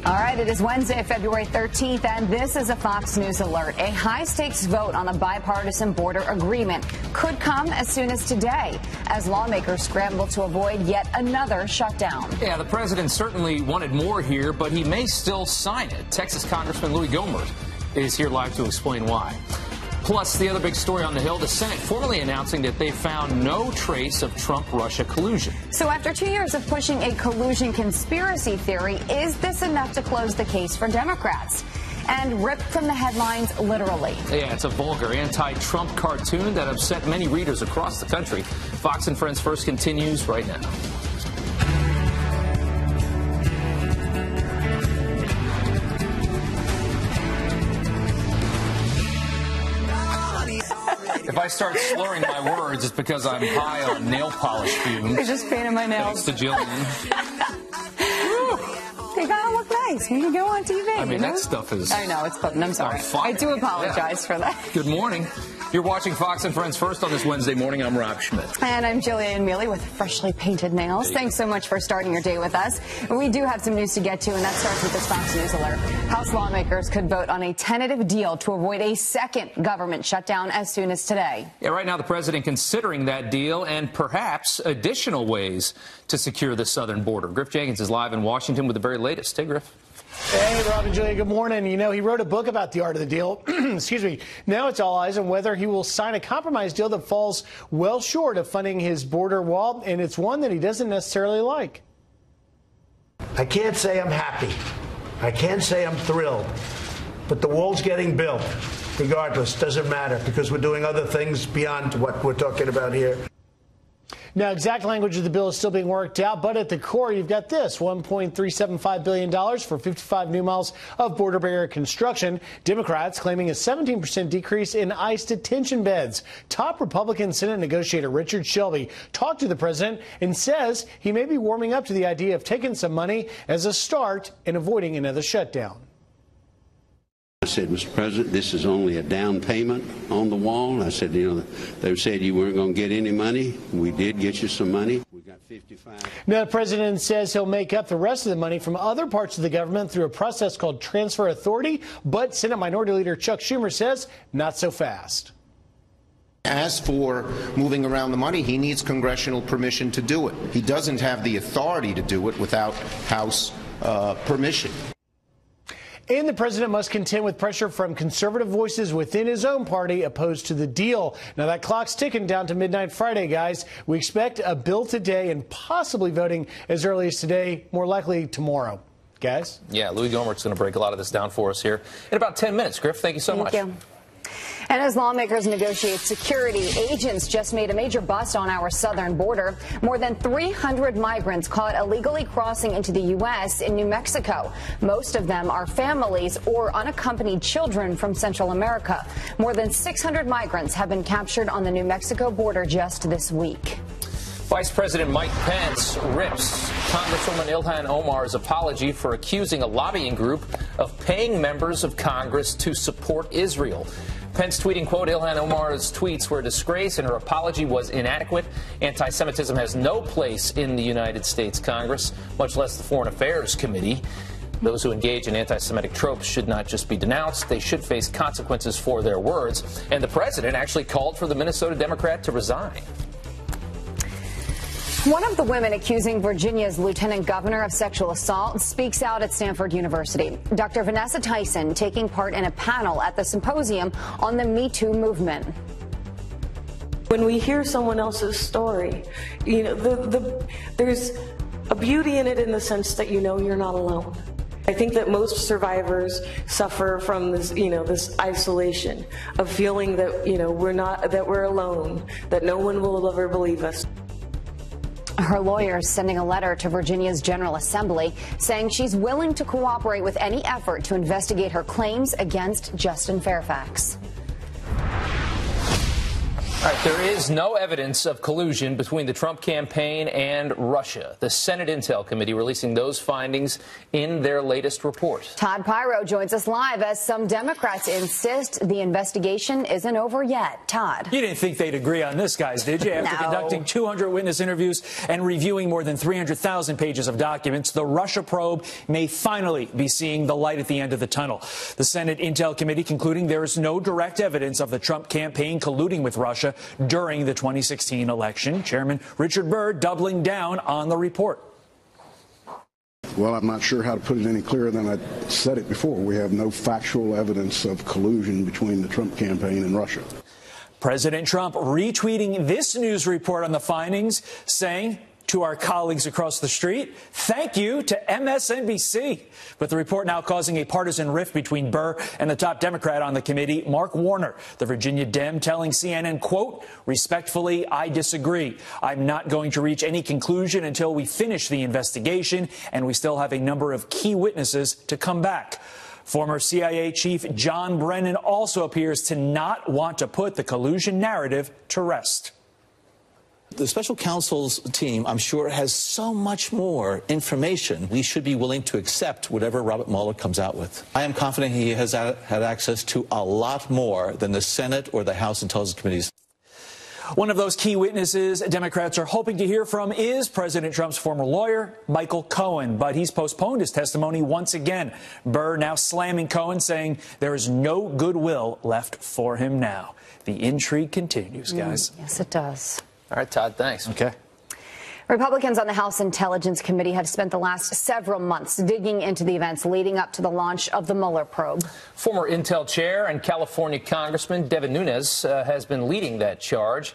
All right, it is Wednesday, February 13th, and this is a Fox News alert. A high-stakes vote on a bipartisan border agreement could come as soon as today, as lawmakers scramble to avoid yet another shutdown. Yeah, the president certainly wanted more here, but he may still sign it. Texas Congressman Louis Gohmert is here live to explain why. Plus, the other big story on the Hill, the Senate formally announcing that they found no trace of Trump-Russia collusion. So after 2 years of pushing a collusion conspiracy theory, is this enough to close the case for Democrats? And ripped from the headlines, literally. Yeah, it's a vulgar anti-Trump cartoon that upset many readers across the country. Fox and Friends First continues right now. If I start slurring my words, it's because I'm high on nail polish fumes. You're just painting my nails. Thanks to Jillian. They gotta look nice when you go on TV. I mean, that stuff is... I know, it's potent. I'm sorry. I do apologize for that. Good morning. You're watching Fox and Friends First on this Wednesday morning. I'm Rob Schmidt. And I'm Jillian Mealy with freshly painted nails. Thanks so much for starting your day with us. We do have some news to get to, and that starts with this Fox News alert. House lawmakers could vote on a tentative deal to avoid a second government shutdown as soon as today. Yeah, right now the president considering that deal and perhaps additional ways to secure the southern border. Griff Jenkins is live in Washington with the very latest. Hey, Griff. Hey, Rob and Julia, good morning. You know, he wrote a book about the art of the deal. Excuse me. Now it's all eyes on whether he will sign a compromise deal that falls well short of funding his border wall, and it's one that he doesn't necessarily like. I can't say I'm happy. I can't say I'm thrilled. But the wall's getting built. Regardless, doesn't matter, because we're doing other things beyond what we're talking about here. Now, exact language of the bill is still being worked out, but at the core, you've got this, $1.375 billion for 55 new miles of border barrier construction. Democrats claiming a 17% decrease in ICE detention beds. Top Republican Senate negotiator Richard Shelby talked to the president and says he may be warming up to the idea of taking some money as a start and avoiding another shutdown. I said, Mr. President, this is only a down payment on the wall. I said, you know, they said you weren't going to get any money. We did get you some money. We got 55. Now, the president says he'll make up the rest of the money from other parts of the government through a process called transfer authority. But Senate Minority Leader Chuck Schumer says not so fast. As for moving around the money, he needs congressional permission to do it. He doesn't have the authority to do it without House permission. And the president must contend with pressure from conservative voices within his own party opposed to the deal. Now, that clock's ticking down to midnight Friday, guys. We expect a bill today and possibly voting as early as today, more likely tomorrow. Guys? Yeah, Louis Gohmert's going to break a lot of this down for us here in about 10 minutes. Griff, thank you so much. Thank you. And as lawmakers negotiate security, agents just made a major bust on our southern border. More than 300 migrants caught illegally crossing into the U.S. in New Mexico. Most of them are families or unaccompanied children from Central America. More than 600 migrants have been captured on the New Mexico border just this week. Vice President Mike Pence rips Congresswoman Ilhan Omar's apology for accusing a lobbying group of paying members of Congress to support Israel. Pence tweeting, quote, Ilhan Omar's tweets were a disgrace and her apology was inadequate. Anti-Semitism has no place in the United States Congress, much less the Foreign Affairs Committee. Those who engage in anti-Semitic tropes should not just be denounced. They should face consequences for their words. And the president actually called for the Minnesota Democrat to resign. One of the women accusing Virginia's lieutenant governor of sexual assault speaks out at Stanford University. Dr. Vanessa Tyson taking part in a panel at the symposium on the Me Too movement. When we hear someone else's story, you know, there's a beauty in it in the sense that you know you're not alone. I think that most survivors suffer from this, you know, this isolation of feeling that, you know, we're alone, that no one will ever believe us. Her lawyers sending a letter to Virginia's General Assembly saying she's willing to cooperate with any effort to investigate her claims against Justin Fairfax. All right, there is no evidence of collusion between the Trump campaign and Russia. The Senate Intel Committee releasing those findings in their latest report. Todd Pyro joins us live as some Democrats insist the investigation isn't over yet. Todd. You didn't think they'd agree on this, guys, did you? After conducting 200 witness interviews and reviewing more than 300,000 pages of documents, the Russia probe may finally be seeing the light at the end of the tunnel. The Senate Intel Committee concluding there is no direct evidence of the Trump campaign colluding with Russia during the 2016 election. Chairman Richard Burr doubling down on the report. Well, I'm not sure how to put it any clearer than I said it before. We have no factual evidence of collusion between the Trump campaign and Russia. President Trump retweeting this news report on the findings, saying to our colleagues across the street, thank you to MSNBC. But the report now causing a partisan rift between Burr and the top Democrat on the committee, Mark Warner, the Virginia Dem, telling CNN, quote, respectfully, I disagree. I'm not going to reach any conclusion until we finish the investigation, and we still have a number of key witnesses to come back. Former CIA Chief John Brennan also appears to not want to put the collusion narrative to rest. The special counsel's team, I'm sure, has so much more information. We should be willing to accept whatever Robert Mueller comes out with. I am confident he has had access to a lot more than the Senate or the House Intelligence Committees. One of those key witnesses Democrats are hoping to hear from is President Trump's former lawyer, Michael Cohen, but he's postponed his testimony once again. Burr now slamming Cohen, saying there is no goodwill left for him now. The intrigue continues, guys. Yes, it does. All right, Todd, thanks. Okay. Republicans on the House Intelligence Committee have spent the last several months digging into the events leading up to the launch of the Mueller probe. Former Intel chair and California Congressman Devin Nunes has been leading that charge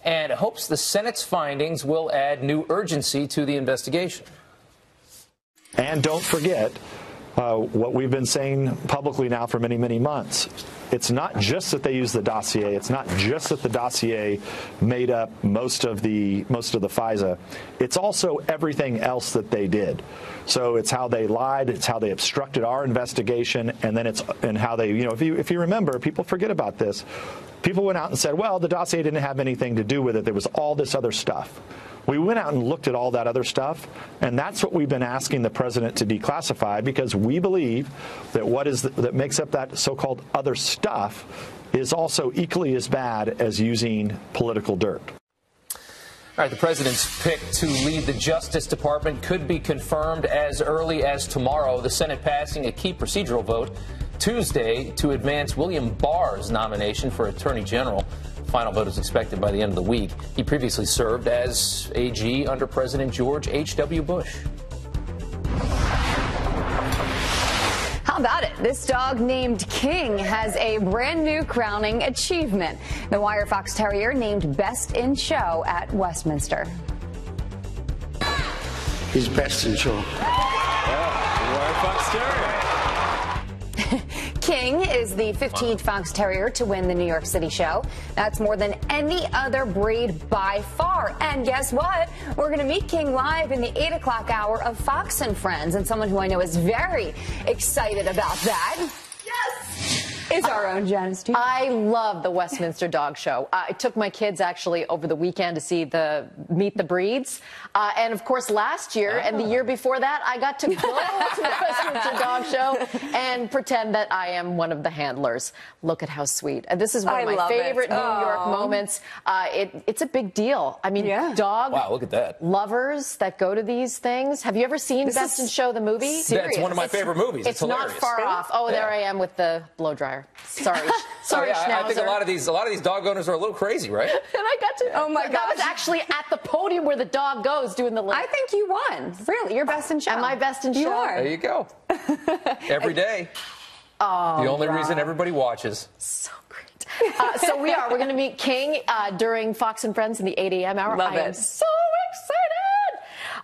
and hopes the Senate's findings will add new urgency to the investigation. And don't forget what we've been saying publicly now for many, many months. It's not just that they used the dossier. It's not just that the dossier made up most of the FISA. It's also everything else that they did. So it's how they lied. It's how they obstructed our investigation, and then it's how they, if you remember, people forget about this. People went out and said, well, the dossier didn't have anything to do with it. There was all this other stuff. We went out and looked at all that other stuff, and that's what we've been asking the president to declassify, because we believe that that makes up that so-called other stuff is also equally as bad as using political dirt. All right, the president's pick to lead the Justice Department could be confirmed as early as tomorrow. The Senate passing a key procedural vote Tuesday to advance William Barr's nomination for Attorney General. Final vote is expected by the end of the week. He previously served as AG under President George H.W. Bush. How about it? This dog named King has a brand new crowning achievement. The Wire Fox Terrier named Best in Show at Westminster. He's best in show. Wire Fox Terrier. King is the 15th Fox Terrier to win the New York City show. That's more than any other breed by far. And guess what? We're going to meet King live in the 8 o'clock hour of Fox and Friends. And someone who I know is very excited about that. Yes! Is our own Janice T. I love the Westminster Dog Show. I took my kids actually over the weekend to see Meet the Breeds. And of course last year and the year before that, I got to go to the Westminster Dog Show and pretend that I am one of the handlers. Look at how sweet. This is one of my favorite New York moments. It's a big deal. I mean, dog wow, look at that. lovers that go to these things. Have you ever seen Best in Show, the movie? That's one of my favorite movies. It's hilarious. not far off. Oh, there I am with the blow dryer. Sorry. Sorry, I think a lot of these dog owners are a little crazy, right? And I got to. Oh my God! That was actually at the podium where the dog goes doing the. I think you won. Really, you're Best in Show. Am I Best in Show? You are. There you go. Every day. Oh, the only reason everybody watches. So great. So we're going to meet King during Fox and Friends in the 8 a.m. hour. Love I am so excited.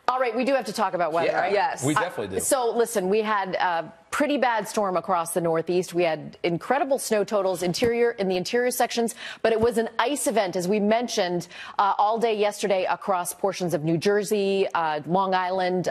All right, we do have to talk about weather, right? Yes. We definitely do. So listen, we had a pretty bad storm across the Northeast. We had incredible snow totals in the interior sections, but it was an ice event, as we mentioned, all day yesterday across portions of New Jersey, Long Island,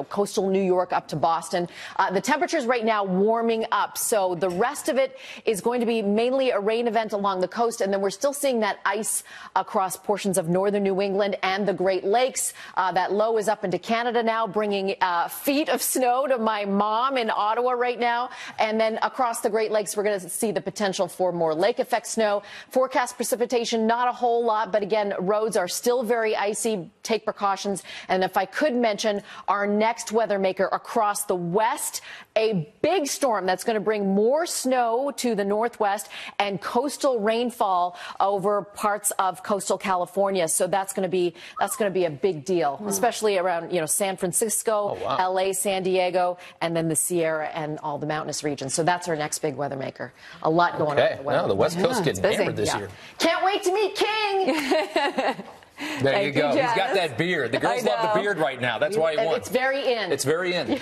coastal New York up to Boston. The temperatures right now warming up, so the rest of it is going to be mainly a rain event along the coast, and then we're still seeing that ice across portions of northern New England and the Great Lakes. That low is up into Canada now, bringing feet of snow to my mom in Ottawa right now. And then across the Great Lakes, we're going to see the potential for more lake effect snow. Forecast precipitation, not a whole lot, but again, roads are still very icy. Take precautions. And if I could mention our next weather maker across the west, a big storm that's going to bring more snow to the northwest and coastal rainfall over parts of coastal California. So that's going to be a big deal, especially around San Francisco, LA, San Diego, and then the Sierra and all the mountainous regions. So that's our next big weather maker. A lot going on. No, the West Coast getting hammered this year. Can't wait to meet King. There you go. He's got that beard. The girls love the beard right now. That's why he won. It's very in. It's very in.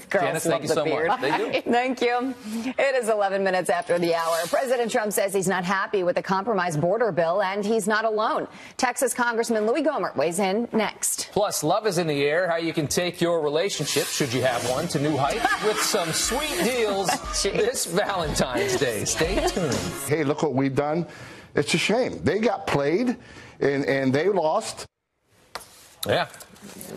Janice, thank you so much. They do. Thank you. It is 11 minutes after the hour. President Trump says he's not happy with the compromise border bill, and he's not alone. Texas Congressman Louis Gohmert weighs in next. Plus, love is in the air. How you can take your relationship, should you have one, to new heights with some sweet deals this Valentine's Day. Stay tuned. Hey, look what we've done. It's a shame. They got played. And they lost. Yeah,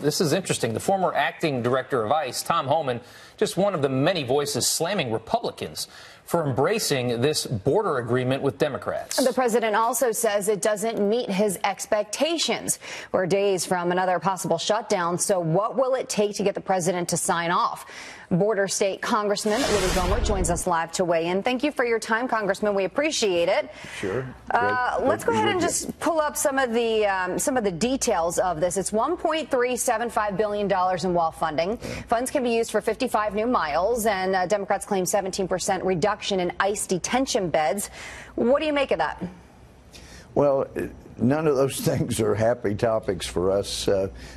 this is interesting. The former acting director of ICE, Tom Homan, just one of the many voices slamming Republicans for embracing this border agreement with Democrats. The president also says it doesn't meet his expectations. We're days from another possible shutdown, so what will it take to get the president to sign off? Border State Congressman Louis Gohmert joins us live to weigh in. Thank you for your time, Congressman. We appreciate it. Sure. Let's go ahead and just pull up some of the details of this. It's $1.375 billion in wall funding. Funds can be used for 55 new miles, and Democrats claim 17% reduction in ICE detention beds. What do you make of that? Well, none of those things are happy topics for us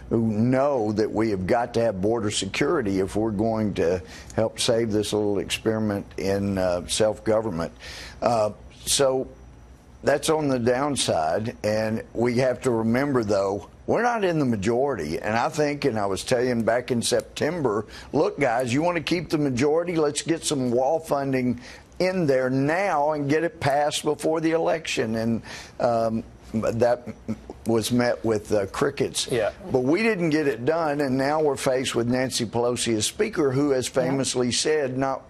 who know that we have got to have border security if we're going to help save this little experiment in self-government. So that's on the downside, and we have to remember, though, we're not in the majority, and I think, and I was telling back in September, look, guys, you want to keep the majority? Let's get some wall funding in there now and get it passed before the election. And that was met with crickets. Yeah. But we didn't get it done, and now we're faced with Nancy Pelosi as Speaker, who has famously said not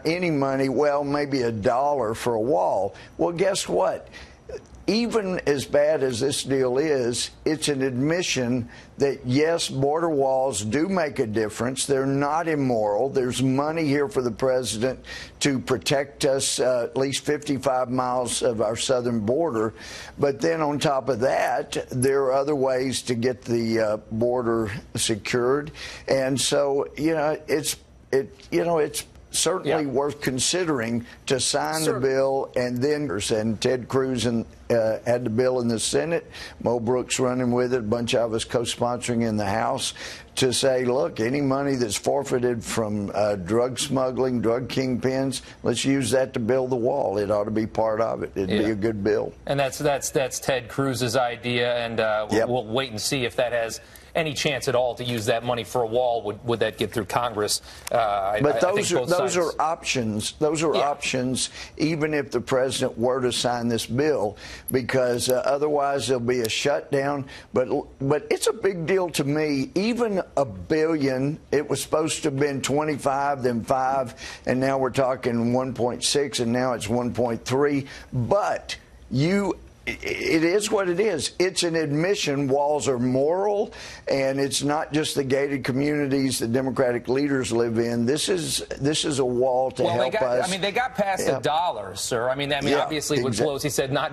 any money, well, maybe $1 for a wall. Well, guess what? Even as bad as this deal is, it's an admission that, yes, border walls do make a difference. They're not immoral. There's money here for the president to protect us, at least 55 miles of our southern border. But then on top of that, there are other ways to get the border secured. And so, it's certainly worth considering to sign the bill, and Ted Cruz had the bill in the Senate. Mo Brooks running with it, a bunch of us co-sponsoring in the House, to say, look, any money that's forfeited from drug smuggling, drug kingpins, let's use that to build the wall. It ought to be part of it. It'd be a good bill. And that's Ted Cruz's idea, and we'll wait and see if that has any chance at all to use that money for a wall. Would that get through Congress? But those are options. Those are options, even if the president were to sign this bill, because otherwise there'll be a shutdown. But it's a big deal to me. Even $1 billion, it was supposed to have been 25, then 5, and now we're talking 1.6, and now it's 1.3. But it is what it is. It's an admission. Walls are moral, and it's not just the gated communities the Democratic leaders live in. This is a wall to help us. I mean, they got past $1, sir. I mean, obviously, with Pelosi said not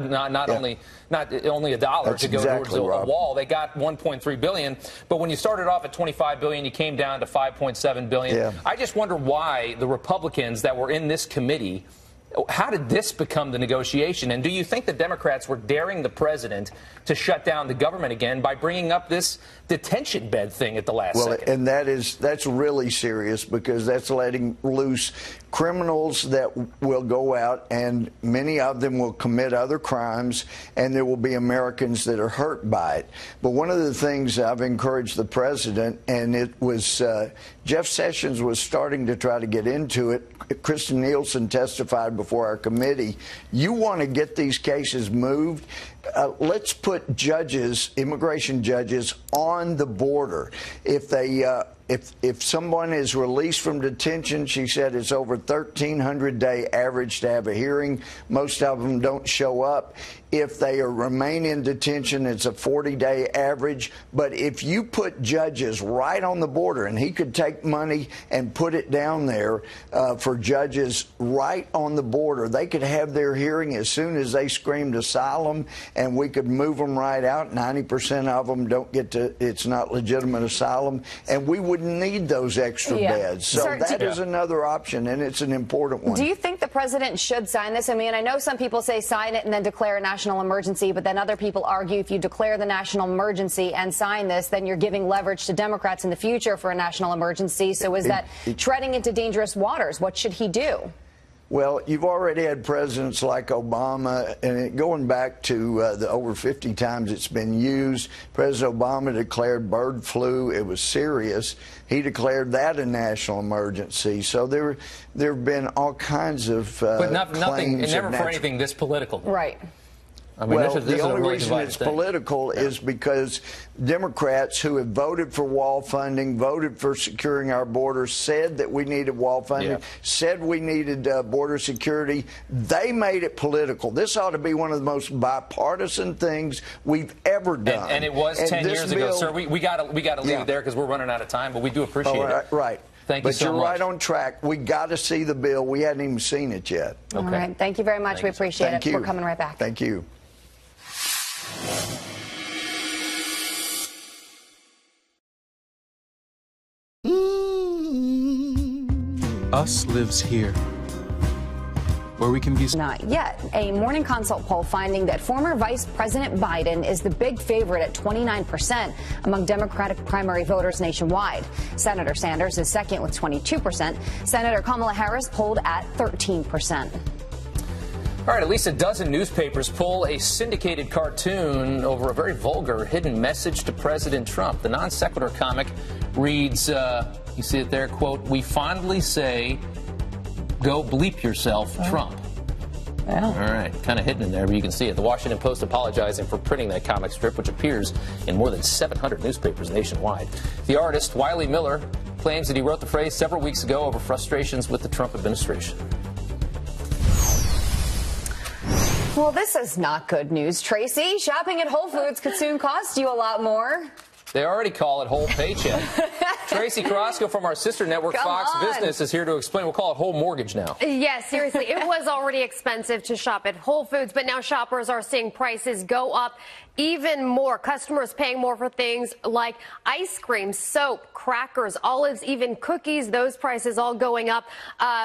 only $1 to go towards a wall. They got $1.3 billion, but when you started off at $25 billion, you came down to $5.7 billion. I just wonder why the Republicans that were in this committee How did this become the negotiation? And do you think the Democrats were daring the president to shut down the government again by bringing up this detention bed thing at the last second? And that's really serious, because that's letting loose criminals that will go out, and many of them will commit other crimes, and there will be Americans that are hurt by it. But one of the things I've encouraged the president, and it was Jeff Sessions was starting to try to get into it. Kristen Nielsen testified before our committee. You want to get these cases moved? Let's put judges, immigration judges, on the border. If they if someone is released from detention, she said it's over 1,300-day average to have a hearing. Most of them don't show up. If they remain in detention, it's a 40-day average. But if you put judges right on the border, and he could take money and put it down there for judges right on the border, they could have their hearing as soon as they screamed asylum, and we could move them right out. 90% of them don't get to, it's not legitimate asylum, and we wouldn't need those extra beds. So that is another option, and it's an important one. Do you think the president should sign this? I mean, I know some people say sign it and then declare a national emergency, but then other people argue if you declare the national emergency and sign this, then you're giving leverage to Democrats in the future for a national emergency. So is that treading into dangerous waters? What should he do? Well, you've already had presidents like Obama, and going back to the over 50 times it's been used. President Obama declared bird flu. It was serious. He declared that a national emergency. So there have been all kinds of but nothing, never for anything this political. Right. I mean, well, this the is only really reason it's political is because Democrats who have voted for wall funding, voted for securing our borders, said that we needed wall funding, said we needed border security. They made it political. This ought to be one of the most bipartisan things we've ever done. And it was 10 years ago, sir. We got to leave it there because we're running out of time, but we do appreciate it. Right. Thank you so much. But you're right on track. We got to see the bill. We hadn't even seen it yet. Okay. All right. Thank you very much. We appreciate it. We're coming right back. Thank you. Us lives here, where we can be. Not yet. A Morning Consult poll finding that former Vice President Biden is the big favorite at 29% among Democratic primary voters nationwide. Senator Sanders is second with 22%. Senator Kamala Harris polled at 13%. All right, at least a dozen newspapers pull a syndicated cartoon over a very vulgar hidden message to President Trump. The non sequitur comic reads, you see it there, quote, "We fondly say, go bleep yourself, Trump." Yeah. All right, kind of hidden in there, but you can see it. The Washington Post apologizing for printing that comic strip, which appears in more than 700 newspapers nationwide. The artist, Wiley Miller, claims that he wrote the phrase several weeks ago over frustrations with the Trump administration. Well, this is not good news, Tracy. Shopping at Whole Foods could soon cost you a lot more. They already call it Whole Paycheck. Tracy Carrasco from our sister network, Fox Business, is here to explain. We'll call it Whole Mortgage now. Yes, seriously. It was already expensive to shop at Whole Foods, but now shoppers are seeing prices go up even more. Customers paying more for things like ice cream, soap, crackers, olives, even cookies. Those prices all going up.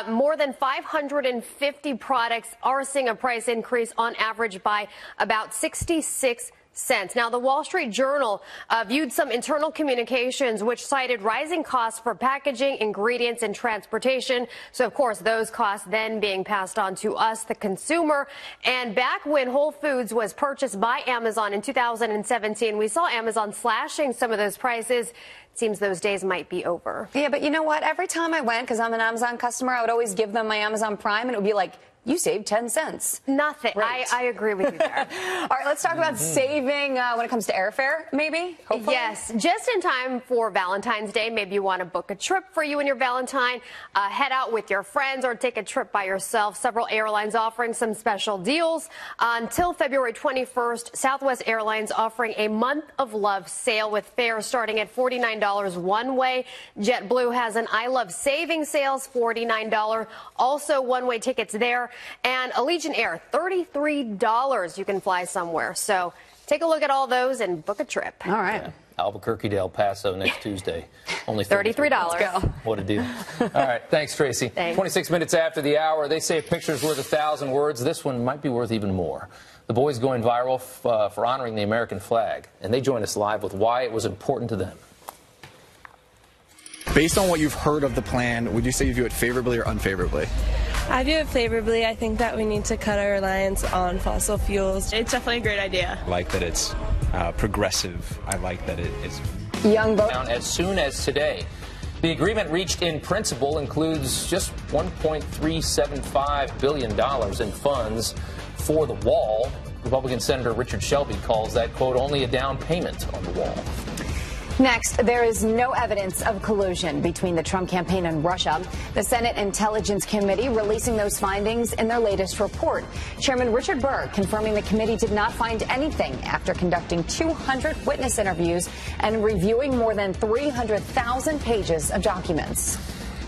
More than 550 products are seeing a price increase on average by about 66 cents. Now, the Wall Street Journal viewed some internal communications which cited rising costs for packaging, ingredients, and transportation. So, of course, those costs then being passed on to us, the consumer. And back when Whole Foods was purchased by Amazon in 2017, we saw Amazon slashing some of those prices. It seems those days might be over. Yeah, but you know what? Every time I went, because I'm an Amazon customer, I would always give them my Amazon Prime, and it would be like, you saved 10 cents. Nothing. Right. I agree with you there. All right, let's talk about saving when it comes to airfare, maybe? Hopefully. Yes, just in time for Valentine's Day. Maybe you want to book a trip for you and your Valentine, head out with your friends, or take a trip by yourself. Several airlines offering some special deals. Until February 21st, Southwest Airlines offering a month of love sale with fares starting at $49 one way. JetBlue has an I Love Saving sales, $49. Also one-way tickets there. And Allegiant Air, $33 you can fly somewhere. So take a look at all those and book a trip. All right. Albuquerque to El Paso next Tuesday. Only $33. Let's go. What a deal. All right. Thanks, Tracy. Thanks. 26 minutes after the hour, they say a picture's worth 1,000 words. This one might be worth even more. The boys going viral for honoring the American flag. And they join us live with why it was important to them. Based on what you've heard of the plan, would you say you view it favorably or unfavorably? I view it favorably. I think that we need to cut our reliance on fossil fuels. It's definitely a great idea. I like that it's progressive. I like that it is young vote as soon as today. The agreement reached in principle includes just $1.375 billion in funds for the wall. Republican Senator Richard Shelby calls that, quote, only a down payment on the wall. Next, there is no evidence of collusion between the Trump campaign and Russia. The Senate Intelligence Committee releasing those findings in their latest report. Chairman Richard Burr confirming the committee did not find anything after conducting 200 witness interviews and reviewing more than 300,000 pages of documents.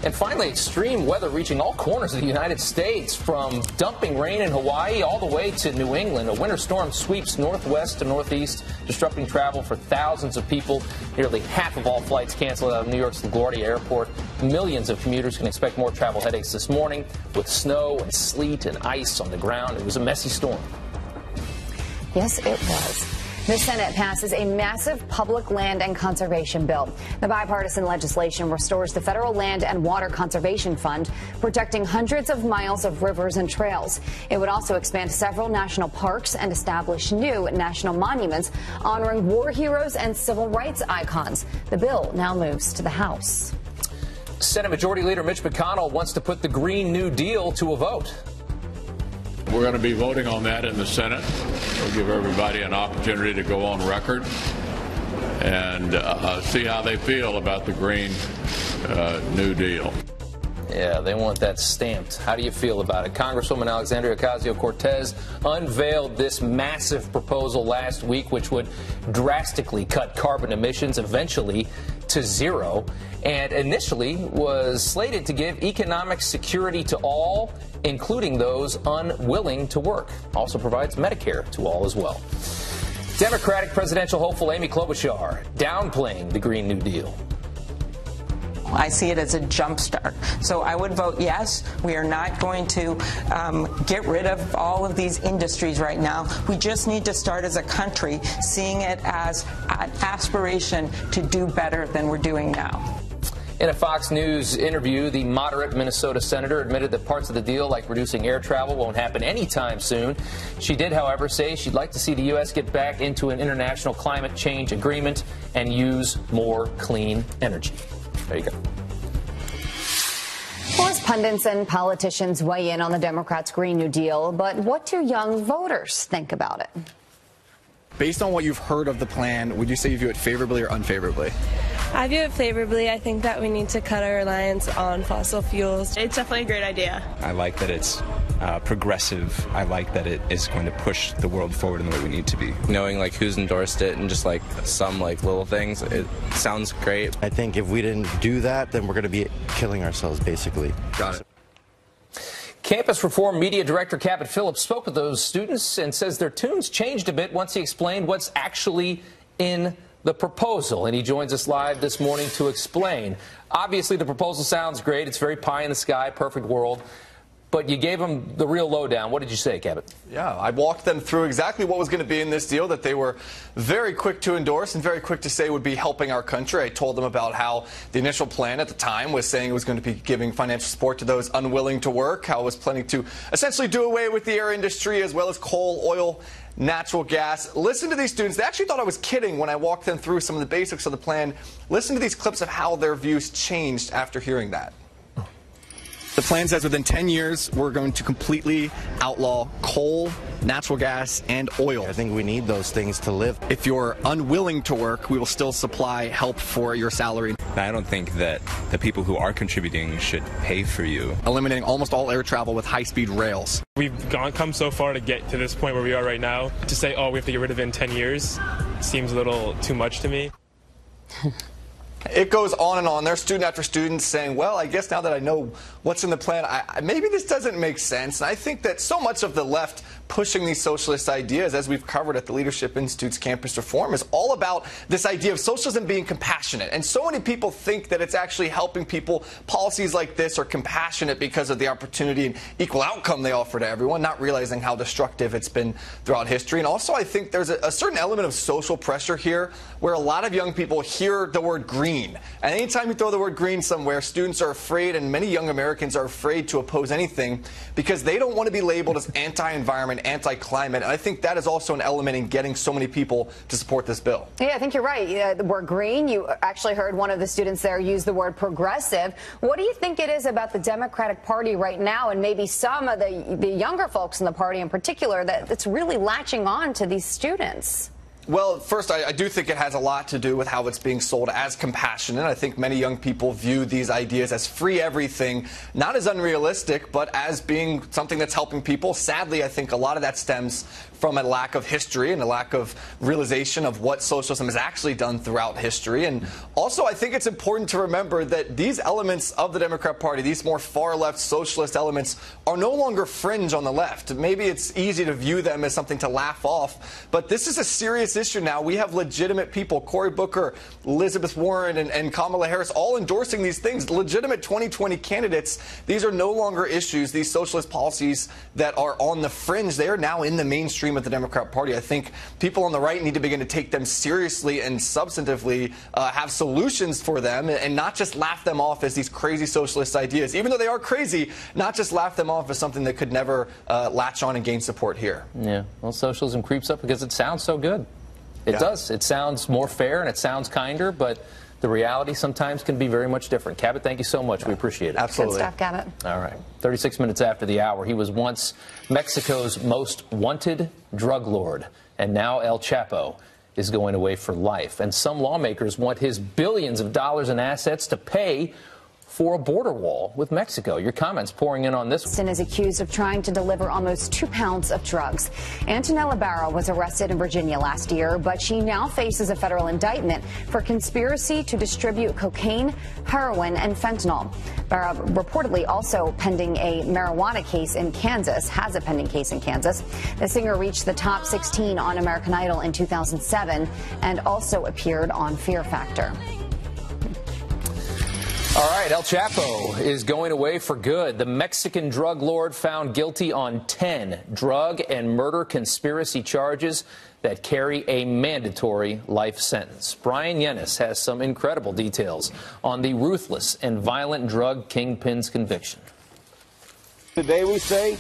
And finally, extreme weather reaching all corners of the United States, from dumping rain in Hawaii all the way to New England. A winter storm sweeps northwest to northeast, disrupting travel for thousands of people. Nearly half of all flights canceled out of New York's LaGuardia Airport. Millions of commuters can expect more travel headaches this morning with snow and sleet and ice on the ground. It was a messy storm. Yes, it was. The Senate passes a massive public land and conservation bill. The bipartisan legislation restores the Federal Land and Water Conservation Fund, protecting hundreds of miles of rivers and trails. It would also expand several national parks and establish new national monuments honoring war heroes and civil rights icons. The bill now moves to the House. Senate Majority Leader Mitch McConnell wants to put the Green New Deal to a vote. We're going to be voting on that in the Senate. We'll give everybody an opportunity to go on record and see how they feel about the Green New Deal. Yeah, they want that stamped. How do you feel about it? Congresswoman Alexandria Ocasio-Cortez unveiled this massive proposal last week, which would drastically cut carbon emissions eventually to zero, and initially was slated to give economic security to all, including those unwilling to work. Also provides Medicare to all as well. Democratic presidential hopeful Amy Klobuchar downplaying the Green New Deal. I see it as a jump start. So I would vote yes. We are not going to get rid of all of these industries right now. We just need to start as a country seeing it as an aspiration to do better than we're doing now. In a Fox News interview, the moderate Minnesota senator admitted that parts of the deal, like reducing air travel, won't happen anytime soon. She did, however, say she'd like to see the U.S. get back into an international climate change agreement and use more clean energy. There you go. Well, as pundits and politicians weigh in on the Democrats' Green New Deal, but what do young voters think about it? Based on what you've heard of the plan, would you say you view it favorably or unfavorably? I view it favorably. I think that we need to cut our reliance on fossil fuels. It's definitely a great idea. I like that it's progressive. I like that it is going to push the world forward in the way we need to be. Knowing like who's endorsed it and just like some like little things, it sounds great. I think if we didn't do that, then we're going to be killing ourselves, basically. Got it. Campus Reform Media Director Cabot Phillips spoke with those students and says their tunes changed a bit once he explained what's actually in the proposal. And he joins us live this morning to explain. Obviously, the proposal sounds great. It's very pie in the sky, perfect world. But you gave them the real lowdown. What did you say, Cabot? Yeah, I walked them through exactly what was going to be in this deal that they were very quick to endorse and very quick to say would be helping our country. I told them about how the initial plan at the time was saying it was going to be giving financial support to those unwilling to work, how it was planning to essentially do away with the air industry as well as coal, oil, natural gas. Listen to these students. They actually thought I was kidding when I walked them through some of the basics of the plan. Listen to these clips of how their views changed after hearing that. The plan says within 10 years, we're going to completely outlaw coal, natural gas, and oil. I think we need those things to live. If you're unwilling to work, we will still supply help for your salary. I don't think that the people who are contributing should pay for you. Eliminating almost all air travel with high-speed rails. We've come so far to get to this point where we are right now. To say, oh, we have to get rid of it in 10 years seems a little too much to me. It goes on and on. There's student after student saying, well, I guess now that I know what's in the plan, maybe this doesn't make sense. And I think that so much of the left pushing these socialist ideas, as we've covered at the Leadership Institute's Campus Reform, is all about this idea of socialism being compassionate. And so many people think that it's actually helping people. Policies like this are compassionate because of the opportunity and equal outcome they offer to everyone, not realizing how destructive it's been throughout history. And also, I think there's a certain element of social pressure here where a lot of young people hear the word green. And anytime you throw the word green somewhere, students are afraid, and many young Americans are afraid to oppose anything because they don't want to be labeled as anti-environment, anti-climate. And I think that is also an element in getting so many people to support this bill. Yeah, I think you're right. The word green, you actually heard one of the students there use the word progressive. What do you think it is about the Democratic Party right now, and maybe some of the younger folks in the party in particular, that's really latching on to these students? Well, first, I do think it has a lot to do with how it's being sold as compassionate. I think many young people view these ideas as free everything, not as unrealistic, but as being something that's helping people. Sadly, I think a lot of that stems from a lack of history and a lack of realization of what socialism has actually done throughout history. And also, I think it's important to remember that these elements of the Democrat Party, these more far-left socialist elements, are no longer fringe on the left. Maybe it's easy to view them as something to laugh off, but this is a serious issue now. We have legitimate people, Cory Booker, Elizabeth Warren, and Kamala Harris, all endorsing these things, legitimate 2020 candidates. These are no longer issues, these socialist policies that are on the fringe. They are now in the mainstream of the Democrat Party. I think people on the right need to begin to take them seriously and substantively have solutions for them, and not just laugh them off as these crazy socialist ideas. Even though they are crazy, not just laugh them off as something that could never latch on and gain support here. Yeah, well, socialism creeps up because it sounds so good. It does. It sounds more fair and it sounds kinder, but the reality sometimes can be very much different. Cabot, thank you so much. We appreciate it. Absolutely. Good stuff, Cabot. All right. 36 minutes after the hour, he was once Mexico's most wanted drug lord, and now El Chapo is going away for life. And some lawmakers want his billions of dollars in assets to pay for a border wall with Mexico. Your comments pouring in on this. Austin is accused of trying to deliver almost 2 pounds of drugs. Antonella Barra was arrested in Virginia last year, but she now faces a federal indictment for conspiracy to distribute cocaine, heroin, and fentanyl. Barra reportedly also pending a marijuana case in Kansas, has a pending case in Kansas. The singer reached the top 16 on American Idol in 2007 and also appeared on Fear Factor. All right, El Chapo is going away for good. The Mexican drug lord found guilty on 10 drug and murder conspiracy charges that carry a mandatory life sentence. Brian Yennis has some incredible details on the ruthless and violent drug kingpin's conviction. Today we say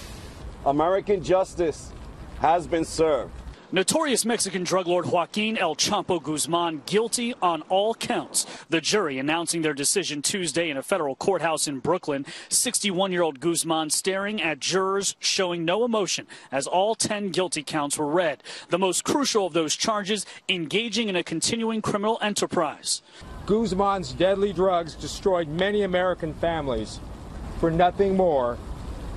American justice has been served. Notorious Mexican drug lord Joaquin El Chapo Guzman guilty on all counts. The jury announcing their decision Tuesday in a federal courthouse in Brooklyn. 61-year-old Guzman staring at jurors showing no emotion as all 10 guilty counts were read. The most crucial of those charges, engaging in a continuing criminal enterprise. Guzman's deadly drugs destroyed many American families for nothing more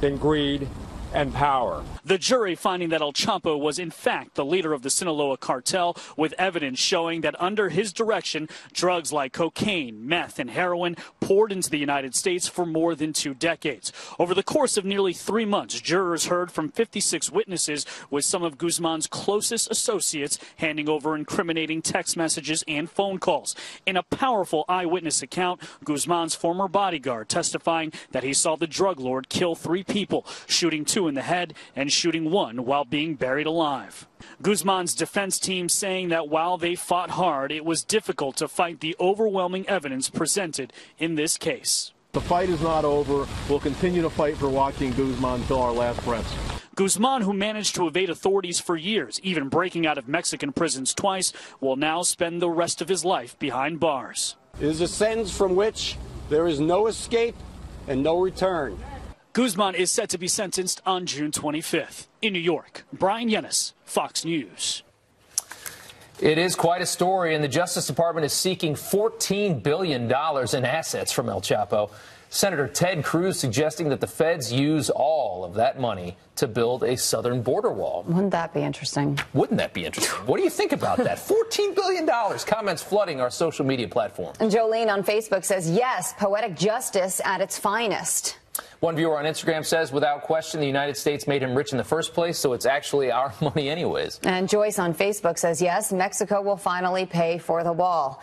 than greed and power. The jury finding that El Chapo was in fact the leader of the Sinaloa cartel, with evidence showing that under his direction, drugs like cocaine, meth, and heroin poured into the United States for more than 2 decades. Over the course of nearly 3 months, jurors heard from 56 witnesses, with some of Guzman's closest associates handing over incriminating text messages and phone calls. In a powerful eyewitness account, Guzman's former bodyguard testifying that he saw the drug lord kill 3 people, shooting 2 in the head and shooting 1 while being buried alive. Guzman's defense team saying that while they fought hard, it was difficult to fight the overwhelming evidence presented in this case. The fight is not over. We'll continue to fight for Joaquin Guzman until our last breaths. Guzman, who managed to evade authorities for years, even breaking out of Mexican prisons twice, will now spend the rest of his life behind bars. It is a sentence from which there is no escape and no return. Guzman is set to be sentenced on June 25th. In New York, Brian Yennis, Fox News. It is quite a story, and the Justice Department is seeking $14 billion in assets from El Chapo. Senator Ted Cruz suggesting that the feds use all of that money to build a southern border wall. Wouldn't that be interesting? Wouldn't that be interesting? What do you think about that? $14 billion. Comments flooding our social media platform. And Jolene on Facebook says, yes, poetic justice at its finest. One viewer on Instagram says, without question, the United States made him rich in the first place, so it's actually our money anyways. And Joyce on Facebook says, yes, Mexico will finally pay for the wall.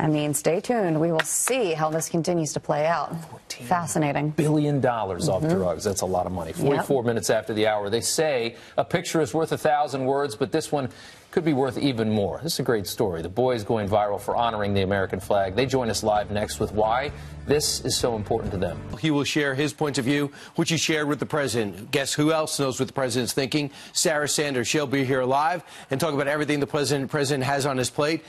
I mean, stay tuned. We will see how this continues to play out. Fascinating. $14 billion off drugs. That's a lot of money. 44 minutes after the hour. They say a picture is worth 1,000 words, but this one could be worth even more. This is a great story. The boys going viral for honoring the American flag. They join us live next with why this is so important to them. He will share his point of view, which he shared with the president. Guess who else knows what the president's thinking? Sarah Sanders. She'll be here live and talk about everything the president has on his plate.